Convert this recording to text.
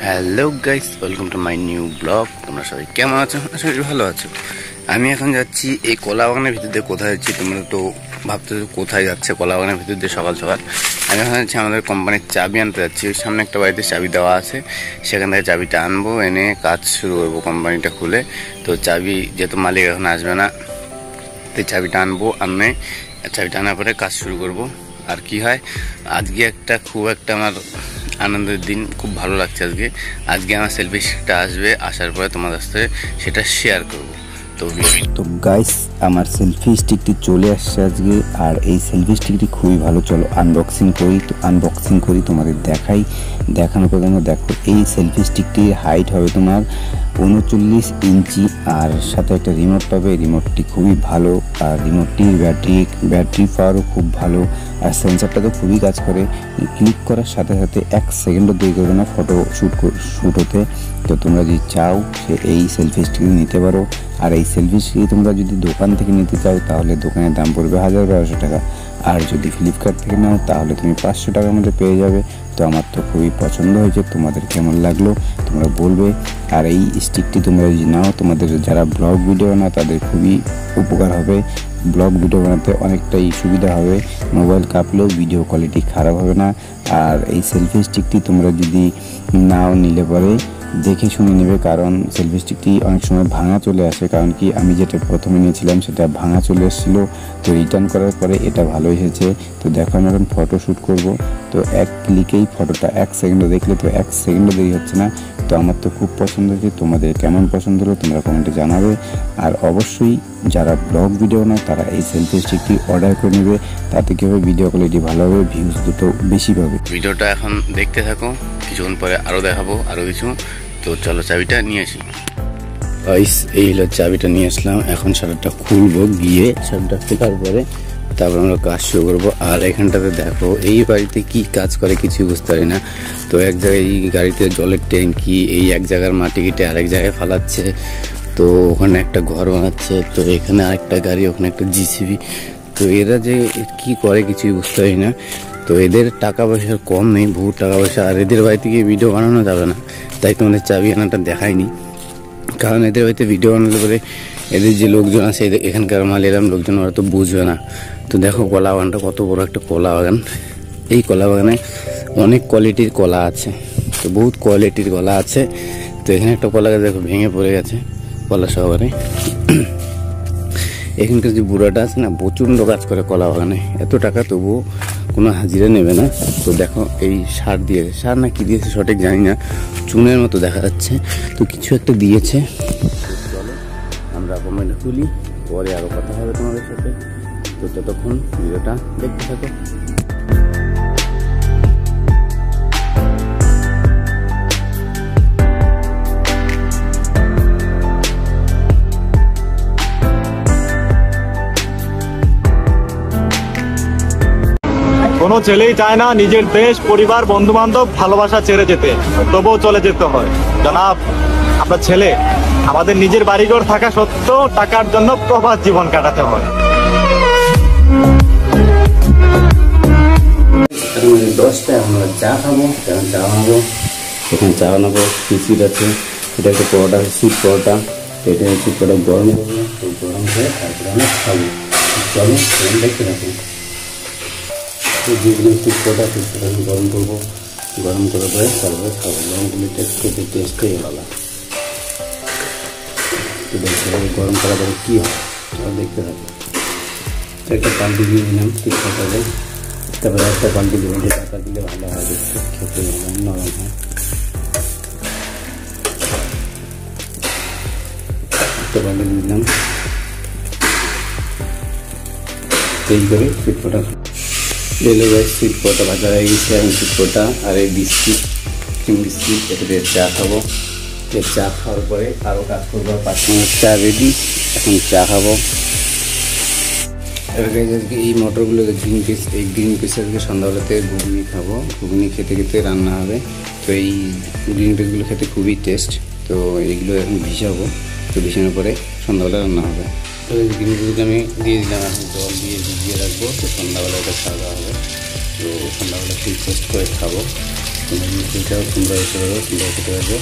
Hello guys, welcome to my new blog. তোমরা সবাই কেমন আছো? আশা করি ভালো আছো। আমি এখন যাচ্ছি এই কলা বাগানের ভিতর দিয়ে। কোথায় যাচ্ছি তোমরা তো ভাবতেছো কোথায় যাচ্ছে কলা বাগানের ভিতর দিয়ে সকাল সকাল। আমি এখন যাচ্ছি আমাদের কোম্পানির চাবি আনতে যাচ্ছি। ওই সামনে একটা বাড়িতে চাবি দেওয়া আছে, সেখান থেকে চাবিটা আনবো, এনে কাজ শুরু করবো কোম্পানিটা খুলে। তো চাবি যেহেতু মালিক এখন আসবে না, তো চাবিটা আনবো, চাবিটা আনার পরে কাজ শুরু করব। আর কি হয়, আজকে খুব একটা আমার আনন্দের দিন, খুব ভালো লাগছে আজকে আমার সেলফি স্টিকটা আসবে, আসার পরে তোমাদের সাথে সেটা শেয়ার করব। তো গাইস, আমার সেলফি স্টিকটি চলে আসছে আজকে, আর এই সেলফি স্টিকটি খুবই ভালো। চলো আনবক্সিং করি তোমাদের দেখানো পর্যন্ত দেখো। এই সেলফি স্টিকটির হাইট হবে তোমার 39 ইঞ্চি, আর সাথে একটা রিমোট পাবে। রিমোটটি খুবই ভালো, আর রিমোটটির ব্যাটারি পাওয়ারও খুব ভালো, আর সেন্সারটা তো খুবই কাজ করে। ক্লিক করার সাথে সাথে 1 সেকেন্ডও দেরি করবে না ফটো শ্যুট হতে। তো তোমরা যদি চাও সে এই সেলফি স্টিক নিতে পারো। আর এই সেলফি স্টিক তোমরা যদি দোকান থেকে নিতে চাও তাহলে দোকানের দাম পড়বে 1200 টাকা, আর যদি ফ্লিপকার্ট থেকে নাও তাহলে তুমি 500 টাকার মধ্যে পেয়ে যাবে। তো আমার তো খুবই পছন্দ হয়েছে, তোমাদের কেমন লাগলো তোমরা বলবে। আর এই স্টিকটি তোমরা যদি নাও, তোমাদের যারা ব্লগ ভিডিও বানাও তাদের খুবই উপকার হবে। ব্লগ ভিডিও বানাতে অনেকটাই সুবিধা হবে, মোবাইল কাঁপলেও ভিডিও কোয়ালিটি খারাপ হবে না। আর এই সেলফি স্টিকটি তোমরা যদি নাও, নিলে পরে দেখে শুনে নেবে, কারণ সেলফি স্টিকটি অনেক সময় ভাঙা চলে আসে। কারণ কি, আমি যেটা প্রথমে নিয়েছিলাম সেটা ভাঙা চলে এসেছিলো, তো রিটার্ন করার পরে এটা ভালো এসেছে। তো দেখো আমি এখন ফটো শ্যুট করবো, তো 1 ক্লিকেই ফটোটা 1 সেকেন্ডও দেখলে, তো 1 সেকেন্ডও দেরি হচ্ছে না। তো আমার তো খুব পছন্দ হয়েছে, তোমাদের কেমন পছন্দ হলো তোমরা কমেন্টে জানাবে। আর অবশ্যই যারা ব্লগ ভিডিও না তারা এই সেলফি স্টিকটি অর্ডার করে নেবে, তাতে কি হবে, ভিডিও কোয়ালিটি ভালো হবে, ভিউজ দুটো বেশি পাবে। ভিডিওটা এখন দেখতে থাকো, কিছুক্ষণ পরে আরও দেখাবো আরও কিছু। তো চলো চাবিটা নিয়ে আসি। এই হলো চাবিটা নিয়ে আসলাম। এখন শাটারটা খুলবো, গিয়ে শাটারটা খোলার পরে তারপর আমরা কাজ শুরু করবো। আর এখানটাতে দেখো, এই বাড়িতে কি কাজ করে কিছুই বুঝতে পারি না। তো এক জায়গায় এই গাড়িতে জলের ট্যাঙ্কি, এই এক জায়গার মাটি কেটে আরেক জায়গায় ফালাচ্ছে। তো ওখানে একটা ঘর বানাচ্ছে, তো এখানে আরেকটা গাড়ি, ওখানে একটা জিসিবি। তো এরা যে কি করে কিছুই বুঝতে পারি না। তো এদের টাকা পয়সা কম নেই, বহুত টাকা পয়সা। আর এদের বাড়িতে গিয়ে ভিডিও বানানো যাবে না, তাই তোমাদের চাবি আনাটা দেখায়নি। কারণ এদের বাড়িতে ভিডিও বানালে পরে এদের যে লোকজন আছে, এখানকার মালিরাম লোকজন, ওরা তো বুঝবে না। তো দেখো কলা বাগানটা কত বড় একটা কলা বাগান। এই কলা বাগানে অনেক কোয়ালিটির কলা আছে, তো বহুত কোয়ালিটির কলা আছে। তো এখানে একটা কলা গাছ দেখো ভেঙে পড়ে গেছে কলা সহকারে। এখানকার যে বুড়াটা আছে না, প্রচণ্ড কাজ করে কলা বাগানে, এত টাকা তবুও কোনো হাজিরা নেবে না। তো দেখো এই সার না কি দিয়েছে সঠিক জানি না, চুনের মতো দেখা যাচ্ছে, তো কিছু একটা দিয়েছে। চলো আমরা কমেন্ট তুলি, পরে আরও কথা হবে তোমাদের সাথে। তো ততক্ষণ ভিডিওটা দেখতে থাকো। কোনো ছেলেই চায় না নিজের দেশ, পরিবার, বন্ধু বান্ধব, ভালোবাসা ছেড়ে যেতে, তবুও চলে যেতে হয়। জনাব, আমরা ছেলে, আমাদের নিজের বাড়িঘর থাকা সত্ত্বেও টাকার জন্য প্রবাস জীবন কাটাতে হয়। 10টায় আমরা চা খাবো, চা বানাবো। এখানে চা বানাবো, বিস্কিট আছে, এটা একটা পরোটা, সুইট পরোটা। এটা সুইট পরোটা গরম করবো, তো গরম হয়ে তারপরে আমরা খাবো। চলো দেখতে থাকবো। যেগুলো সুইট পরোটা আমি গরম করবো, গরম করার পরে তারপরে খাবো। গরম করলে খেতে টেস্টই আলাদা। তো দেখতে হবে গরম করার পরে কী হয়, চলো দেখতে থাকবো। একটা পাল্টি দিয়ে নিলাম ঠিক থাকে, তারপরে একটা পাল্টি দিয়ে টাকা দিলে ভালো হয়, দেখতে খেতে নরম হয়। একটা পাল্টি দিলাম, এই করে সুইট পরোটা এলো। সুইট পরোটা ভাজা হয়ে গেছে। আমি সুইট পরোটা আর এই বিস্কিট, বিস্কিট এটা দিয়ে চা খাবো। চা খাওয়ার পরে আরও কাজ করবো। 5 মিনিট চা রেডি, এখন চা খাবো। এবার আজকে এই মটরগুলো গ্রিন পিস আজকে সন্ধ্যাবেলাতে ঘুগনি খাবো। ঘুগনি খেতে খেতে রান্না হবে। তো এই গ্রিন পিসগুলো খেতে খুবই টেস্ট। তো এইগুলো এখন ভিজাবো, তো ভিজানোর পরে সন্ধ্যাবেলা রান্না হবে। তো এই গ্রিন পিসগুলো আমি দিয়ে দিলাম, এখন জল দিয়ে ভিজিয়ে রাখবো। তো সন্ধ্যাবেলা এটা খাওয়া হবে। তো সন্ধ্যাবেলা ফুল টেস্ট করে খাবো। এটাও তোমরা এসে তোমরা খেতে পারবে।